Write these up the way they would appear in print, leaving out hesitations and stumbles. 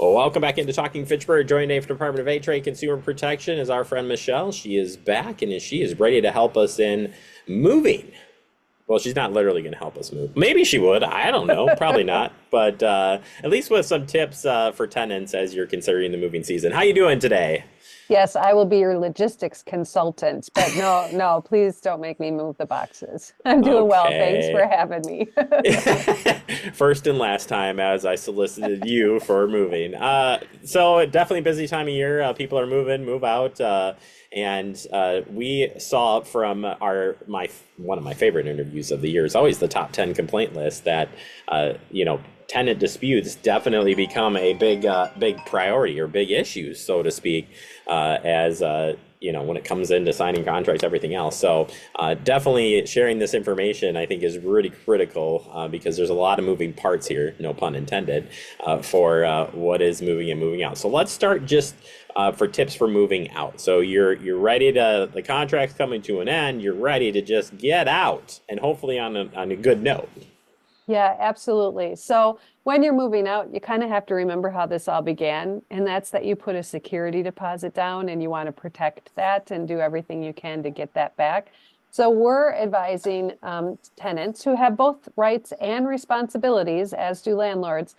Well, welcome back into Talking Fitchburg. Joined today from the Department of Trade Consumer Protection is our friend Michelle. She is back and she is ready to help us in moving. Well, she's not literally going to help us move. Maybe she would. I don't know. Probably not. But at least with some tips for tenants as you're considering the moving season. How you doing today? Yes, I will be your logistics consultant, but no, please don't make me move the boxes. I'm doing well. Thanks for Okay. having me. First and last time as I solicited you for moving. So definitely busy time of year. People are moving, move out. And we saw from my one of my favorite interviews of the year is always the top 10 complaint list that tenant disputes definitely become a big priority or big issue, so to speak, as when it comes into signing contracts, everything else. So definitely sharing this information, I think, is really critical because there's a lot of moving parts here, no pun intended, for what is moving and moving out. So let's start just for tips for moving out. So you're ready the contract's coming to an end. You're ready to just get out, and hopefully on a good note. Yeah, absolutely. So when you're moving out, you kind of have to remember how this all began, and that's that you put a security deposit down and you want to protect that and do everything you can to get that back. So we're advising tenants who have both rights and responsibilities, as do landlords,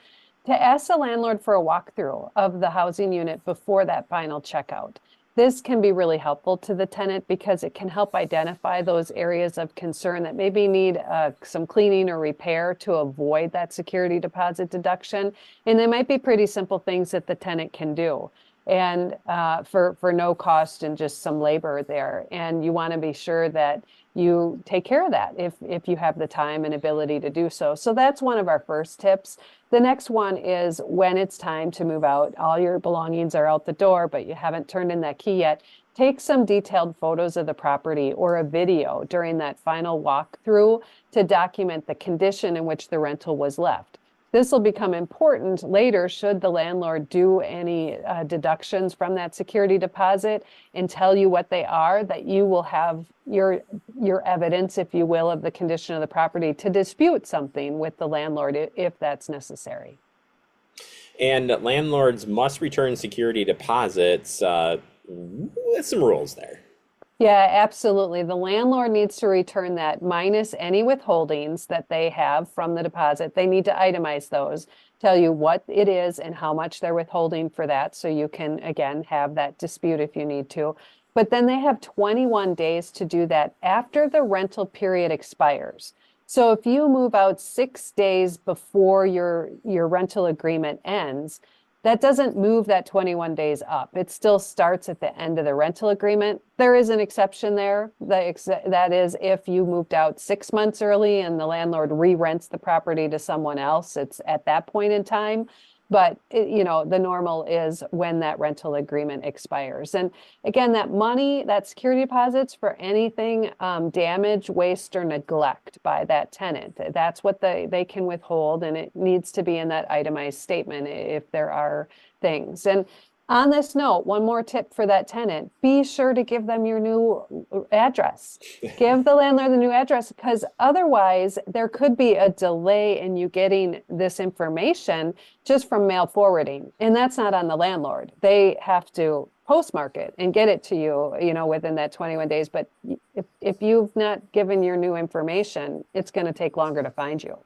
to ask the landlord for a walkthrough of the housing unit before that final checkout. This can be really helpful to the tenant because it can help identify those areas of concern that maybe need some cleaning or repair to avoid that security deposit deduction. And they might be pretty simple things that the tenant can do, and for no cost and just some labor there. And you want to be sure that you take care of that if you have the time and ability to do so. So that's one of our first tips. The next one is when it's time to move out, all your belongings are out the door, but you haven't turned in that key yet. Take some detailed photos of the property or a video during that final walkthrough to document the condition in which the rental was left. This will become important later should the landlord do any deductions from that security deposit and tell you what they are, that you will have your evidence, if you will, of the condition of the property to dispute something with the landlord if that's necessary. And landlords must return security deposits. With some rules there. Yeah, absolutely. The landlord needs to return that minus any withholdings that they have from the deposit. They need to itemize those, tell you what it is and how much they're withholding for that. So you can, again, have that dispute if you need to. But then they have 21 days to do that after the rental period expires. So if you move out 6 days before your rental agreement ends, that doesn't move that 21 days up. It still starts at the end of the rental agreement. There is an exception there. That is if you moved out 6 months early and the landlord re-rents the property to someone else, it's at that point in time. But the normal is when that rental agreement expires. And again, that money, that security deposits for anything damage, waste, or neglect by that tenant. That's what they can withhold, and it needs to be in that itemized statement if there are things. And on this note, one more tip for that tenant: be sure to give them your new address. Give the landlord the new address, because otherwise there could be a delay in you getting this information just from mail forwarding. And that's not on the landlord. They have to postmark it and get it to you, within that 21 days. But if you've not given your new information, it's going to take longer to find you.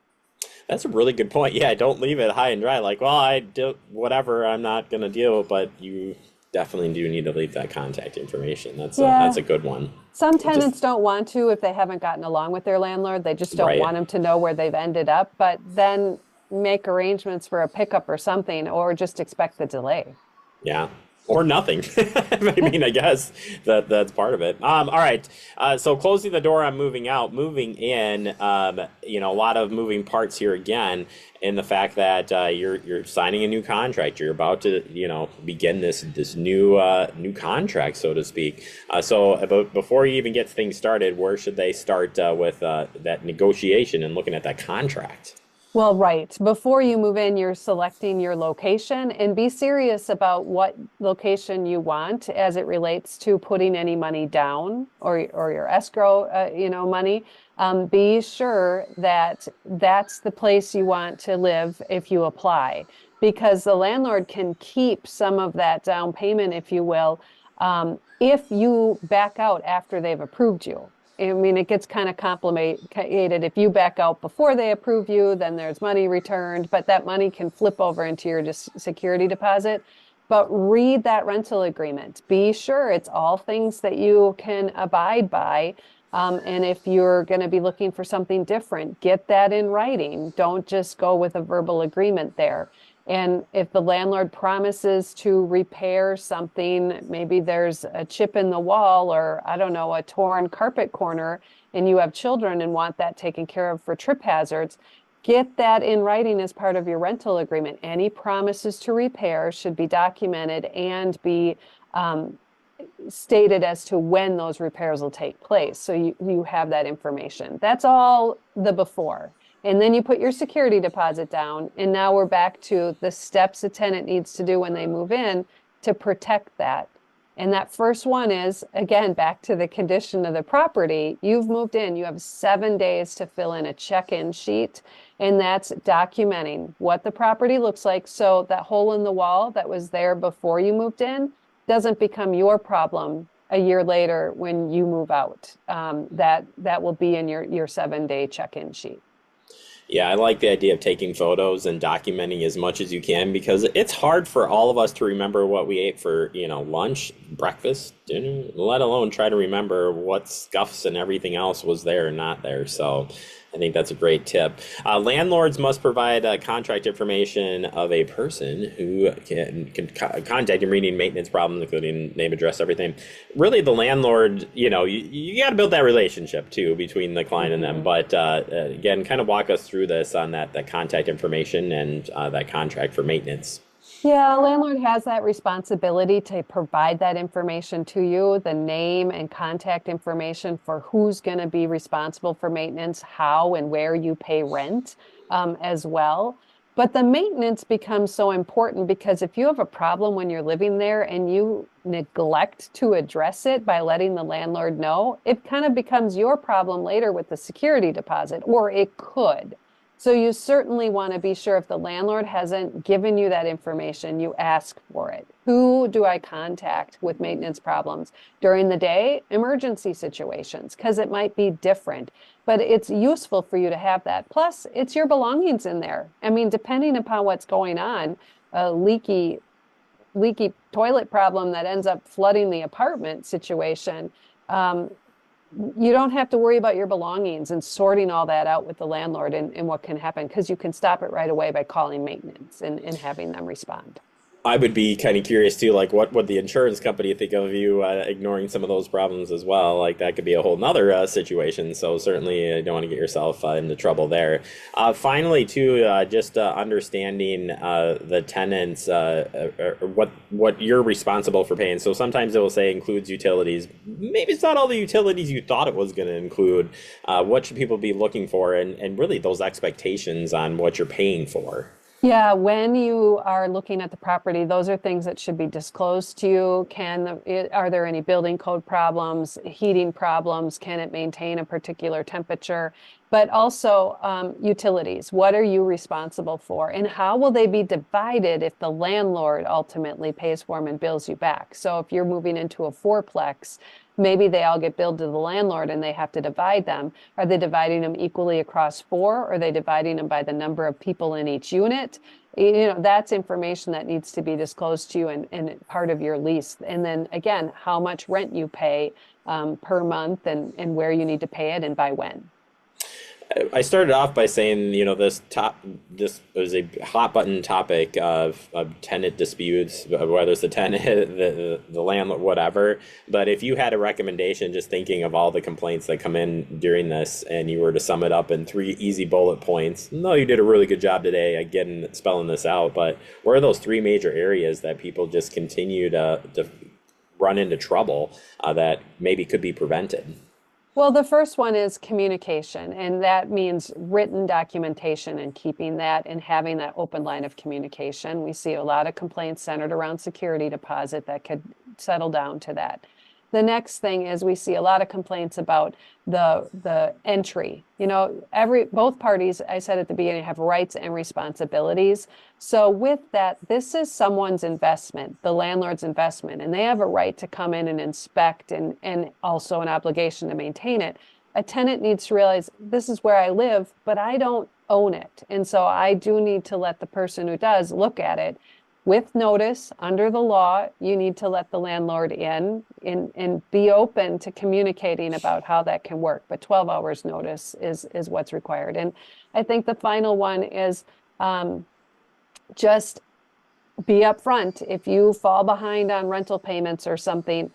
That's a really good point. Yeah, don't leave it high and dry. Like, well, I do whatever. I'm not going to deal, but you definitely do need to leave that contact information. That's Yeah. a good one. Some Just tenants don't want to if they haven't gotten along with their landlord. They just don't right. want them to know where they've ended up, but then make arrangements for a pickup or something, or just expect the delay. Yeah. Or nothing. I mean, I guess that's part of it. All right. So closing the door on moving out, moving in. A lot of moving parts here again, in the fact that you're signing a new contract. You're about to begin this new contract, so to speak. Before you even get things started, where should they start with that negotiation and looking at that contract? Well, right. Before you move in, you're selecting your location, and be serious about what location you want as it relates to putting any money down or your escrow, money. Be sure that that's the place you want to live if you apply, because the landlord can keep some of that down payment, if you will, if you back out after they've approved you. I mean, it gets kind of complicated. If you back out before they approve you, then there's money returned, but that money can flip over into your security deposit. But read that rental agreement. Be sure it's all things that you can abide by. And if you're going to be looking for something different, get that in writing. Don't just go with a verbal agreement there. And if the landlord promises to repair something, maybe there's a chip in the wall or, I don't know, a torn carpet corner, and you have children and want that taken care of for trip hazards, get that in writing as part of your rental agreement. Any promises to repair should be documented and be stated as to when those repairs will take place. So you have that information. That's all the before. And then you put your security deposit down. And now we're back to the steps a tenant needs to do when they move in to protect that. And that first one is, again, back to the condition of the property. You've moved in, you have 7 days to fill in a check-in sheet. And that's documenting what the property looks like. So that hole in the wall that was there before you moved in doesn't become your problem a year later when you move out. That will be in your 7-day check-in sheet. Yeah, I like the idea of taking photos and documenting as much as you can because it's hard for all of us to remember what we ate for, lunch, breakfast, dinner, let alone try to remember what scuffs and everything else was there or not there. So I think that's a great tip. Landlords must provide contract information of a person who can contact him reading maintenance problems, including name, address, everything. Really, the landlord, you got to build that relationship too between the client and them. But again, kind of walk us through this on that contact information and that contract for maintenance. Yeah, a landlord has that responsibility to provide that information to you, the name and contact information for who's going to be responsible for maintenance, how and where you pay rent as well. But the maintenance becomes so important because if you have a problem when you're living there and you neglect to address it by letting the landlord know, it kind of becomes your problem later with the security deposit, or it could. So you certainly want to be sure if the landlord hasn't given you that information, you ask for it. Who do I contact with maintenance problems during the day? Emergency situations, because it might be different, but it's useful for you to have that. Plus, it's your belongings in there. I mean, depending upon what's going on, a leaky toilet problem that ends up flooding the apartment situation, you don't have to worry about your belongings and sorting all that out with the landlord and what can happen because you can stop it right away by calling maintenance and having them respond. I would be kind of curious too, like what would the insurance company think of you ignoring some of those problems as well? Like that could be a whole nother situation. So certainly you don't want to get yourself into trouble there. Finally, too, just understanding the tenants, what you're responsible for paying. So sometimes it will say includes utilities. Maybe it's not all the utilities you thought it was going to include. What should people be looking for, and really those expectations on what you're paying for? Yeah, when you are looking at the property, those are things that should be disclosed to you. Are there any building code problems, heating problems? Can it maintain a particular temperature? But also utilities. What are you responsible for? And how will they be divided if the landlord ultimately pays for them and bills you back? So if you're moving into a fourplex, maybe they all get billed to the landlord and they have to divide them. Are they dividing them equally across four? Or are they dividing them by the number of people in each unit? That's information that needs to be disclosed to you and part of your lease. And then again, how much rent you pay per month and where you need to pay it and by when. I started off by saying, this was a hot button topic of tenant disputes, whether it's the tenant, the landlord, whatever. But if you had a recommendation, just thinking of all the complaints that come in during this, and you were to sum it up in 3 easy bullet points, no, you did a really good job today again spelling this out. But what are those 3 major areas that people just continue to run into trouble that maybe could be prevented? Well, the first one is communication, and that means written documentation and keeping that and having that open line of communication. We see a lot of complaints centered around security deposit that could settle down to that. The next thing is we see a lot of complaints about the entry. Both parties, I said at the beginning, have rights and responsibilities. So with that, this is someone's investment, the landlord's investment, and they have a right to come in and inspect and also an obligation to maintain it. A tenant needs to realize this is where I live, but I don't own it. And so I do need to let the person who does look at it with notice. Under the law. You need to let the landlord in and be open to communicating about how that can work. But 12 hours notice is what's required. And I think the final one is just be upfront. If you fall behind on rental payments or something,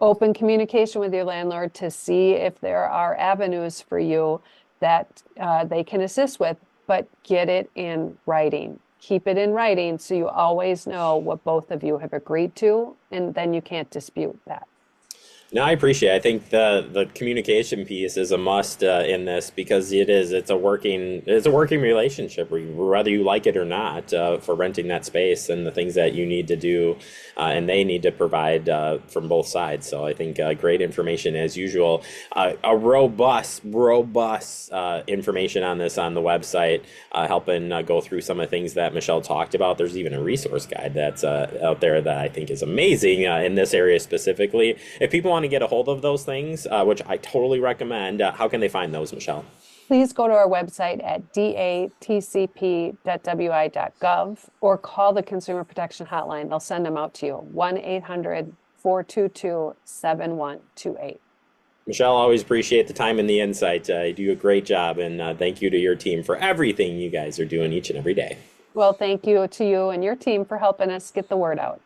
open communication with your landlord to see if there are avenues for you that they can assist with, but get it in writing. Keep it in writing so you always know what both of you have agreed to, and then you can't dispute that. No, I appreciate it. I think the communication piece is a must in this because it's a working relationship whether you like it or not for renting that space and the things that you need to do and they need to provide from both sides. So I think great information as usual. A robust information on this on the website, helping go through some of the things that Michelle talked about. There's even a resource guide that's out there that I think is amazing in this area specifically. If people want to get a hold of those things, which I totally recommend, how can they find those, Michelle? Please go to our website at DATCP.wi.gov or call the Consumer Protection Hotline. They'll send them out to you, 1-800-422-7128. Michelle, always appreciate the time and the insight. You do a great job, and thank you to your team for everything you guys are doing each and every day. Well, thank you to you and your team for helping us get the word out.